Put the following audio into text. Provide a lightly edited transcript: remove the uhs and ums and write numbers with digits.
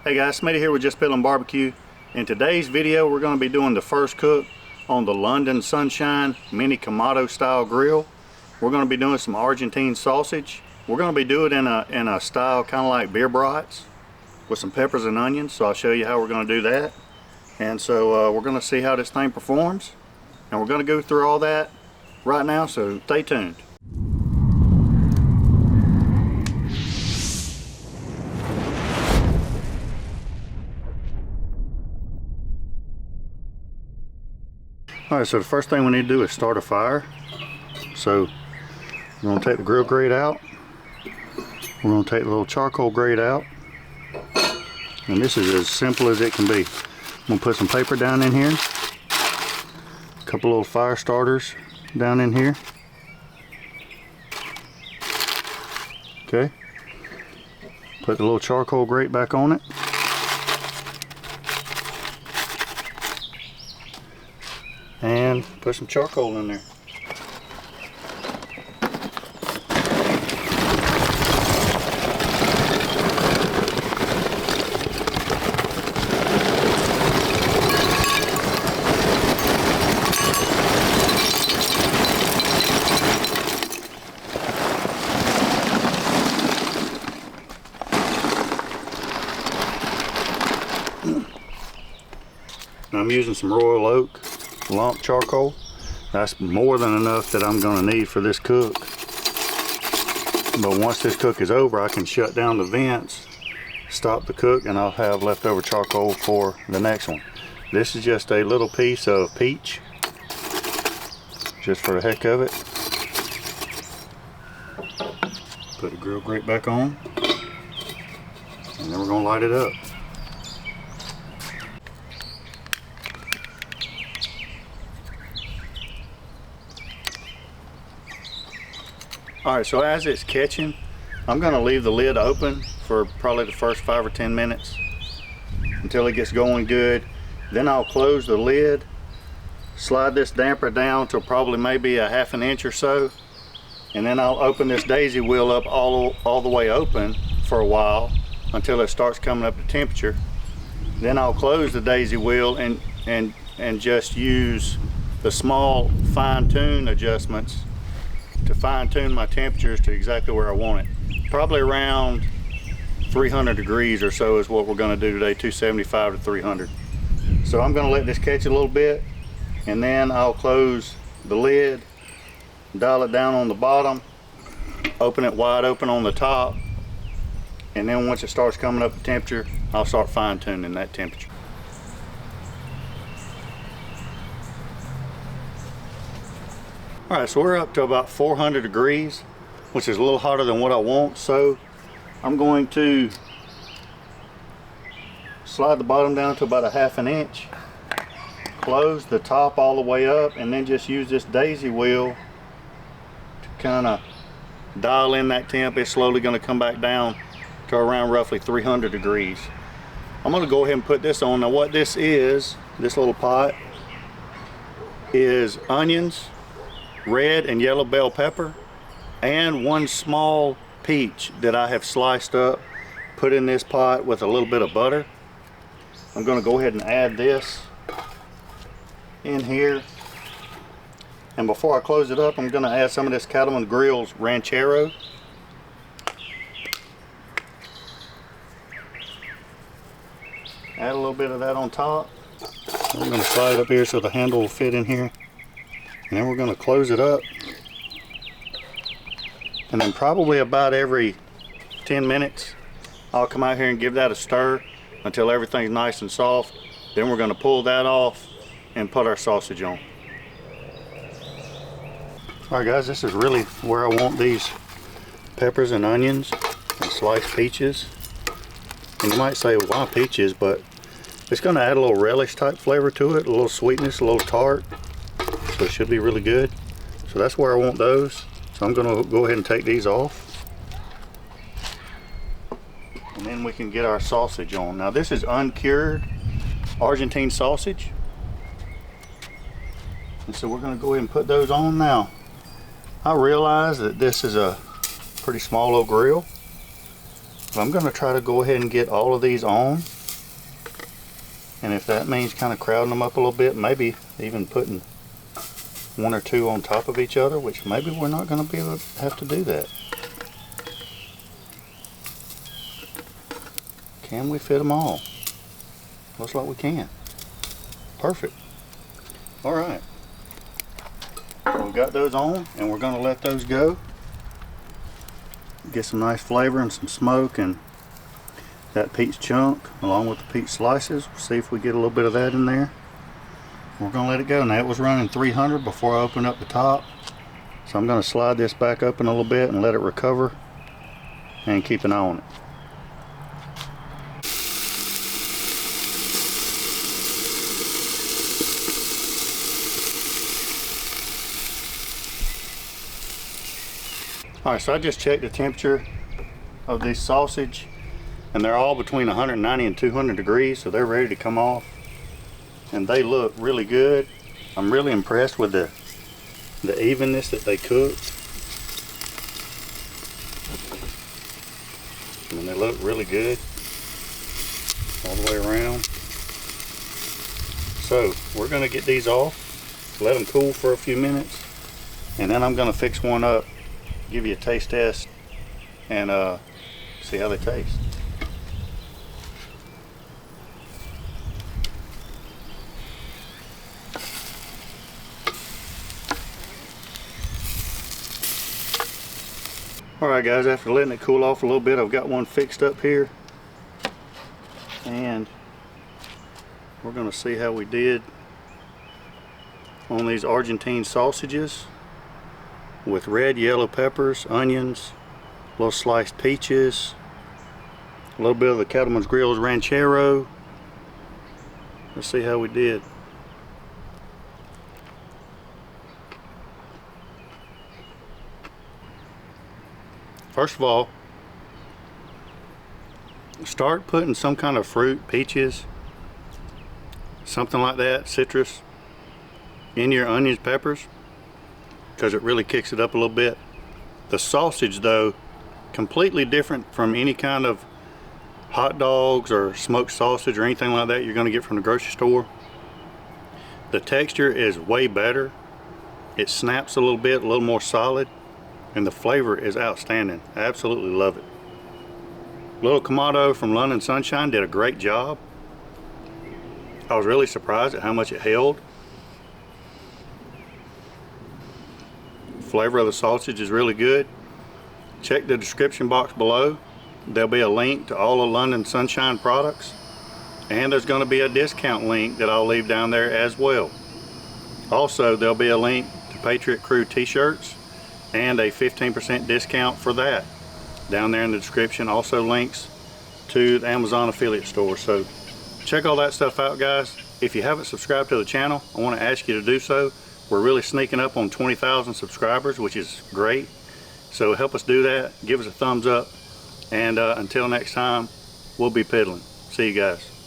Hey guys, Smitty here with Just Piddlin Barbecue. In today's video, we're going to be doing the first cook on the London Sunshine Mini Kamado style grill. We're going to be doing some Argentine sausage. We're going to be doing it in a style kind of like beer brats with some peppers and onions. So I'll show you how we're going to do that. And so we're going to see how this thing performs. And we're going to go through all that right now, so stay tuned. Alright, so the first thing we need to do is start a fire. So we're going to take the grill grate out. We're going to take the little charcoal grate out. And this is as simple as it can be. I'm going to put some paper down in here. A couple little fire starters down in here. Okay. Put the little charcoal grate back on it. And put some charcoal in there. Now I'm using some royal oak lump charcoal. That's more than enough that I'm going to need for this cook. But once this cook is over, I can shut down the vents, stop the cook, and I'll have leftover charcoal for the next one. This is just a little piece of peach, just for the heck of it. Put the grill grate back on, and then we're going to light it up. Alright, so as it's catching, I'm going to leave the lid open for probably the first 5 or 10 minutes until it gets going good. Then I'll close the lid, slide this damper down to probably maybe a ½ an inch or so, and then I'll open this daisy wheel up all the way open for a while until it starts coming up to temperature. Then I'll close the daisy wheel and just use the small fine-tune adjustments to fine-tune my temperatures to exactly where I want it. Probably around 300 degrees or so is what we're going to do today, 275 to 300. So I'm going to let this catch a little bit, and then I'll close the lid, dial it down on the bottom, open it wide open on the top, and then once it starts coming up to temperature, I'll start fine-tuning that temperature. Alright, so we're up to about 400 degrees, which is a little hotter than what I want, so I'm going to slide the bottom down to about a ½ an inch, close the top all the way up, and then just use this daisy wheel to kind of dial in that temp. It's slowly going to come back down to around roughly 300 degrees. I'm going to go ahead and put this on. Now what this is, this little pot, is onions, red and yellow bell pepper, and one small peach that I have sliced up, put in this pot with a little bit of butter. I'm going to go ahead and add this in here, and before I close it up, I'm going to add some of this Cattleman Grill's Ranchero. Add a little bit of that on top. I'm going to slide it up here so the handle will fit in here. And then we're going to close it up, and then probably about every 10 minutes I'll come out here and give that a stir until everything's nice and soft. Then we're going to pull that off and put our sausage on. Alright guys, this is really where I want these peppers and onions and sliced peaches. And you might say, why peaches? But it's going to add a little relish type flavor to it, a little sweetness, a little tart. So it should be really good. So that's where I want those. So I'm going to go ahead and take these off, and then we can get our sausage on. Now this is uncured Argentine sausage, and so we're going to go ahead and put those on. Now I realize that this is a pretty small little grill, but I'm going to try to go ahead and get all of these on And if that means kind of crowding them up a little bit, maybe even putting one or two on top of each other, which maybe we're not going to be able to have to do that. Can we fit them all? Looks like we can. Perfect. All right. So we've got those on, and we're going to let those go. Get some nice flavor and some smoke, and that peach chunk along with the peach slices. We'll see if we get a little bit of that in there. We're going to let it go. Now, it was running 300 before I opened up the top, so I'm going to slide this back open a little bit and let it recover and keep an eye on it. Alright, so I just checked the temperature of this sausage, and they're all between 190 and 200 degrees, so they're ready to come off. And they look really good. I'm really impressed with the evenness that they cooked. I mean, they look really good all the way around. So we're going to get these off, let them cool for a few minutes, and then I'm going to fix one up, give you a taste test, and see how they taste. Alright guys, after letting it cool off a little bit, I've got one fixed up here, and we're going to see how we did on these Argentine sausages with red, yellow peppers, onions, little sliced peaches, a little bit of the Cattleman's Grill's Ranchero. Let's see how we did. First of all, start putting some kind of fruit, peaches, something like that, citrus, in your onions, peppers, because it really kicks it up a little bit. The sausage though, completely different from any kind of hot dogs or smoked sausage or anything like that you're going to get from the grocery store. The texture is way better. It snaps a little bit, a little more solid, and the flavor is outstanding. I absolutely love it. Little Kamado from London Sunshine did a great job. I was really surprised at how much it held. Flavor of the sausage is really good. Check the description box below. There'll be a link to all of London Sunshine products, and there's going to be a discount link that I'll leave down there as well. Also, there'll be a link to Patriot Crew t-shirts and a 15% discount for that down there in the description. Also links to the Amazon affiliate store. So check all that stuff out, guys. If you haven't subscribed to the channel, I want to ask you to do so. We're really sneaking up on 20,000 subscribers, which is great. So help us do that. Give us a thumbs up. And until next time, we'll be piddling. See you guys.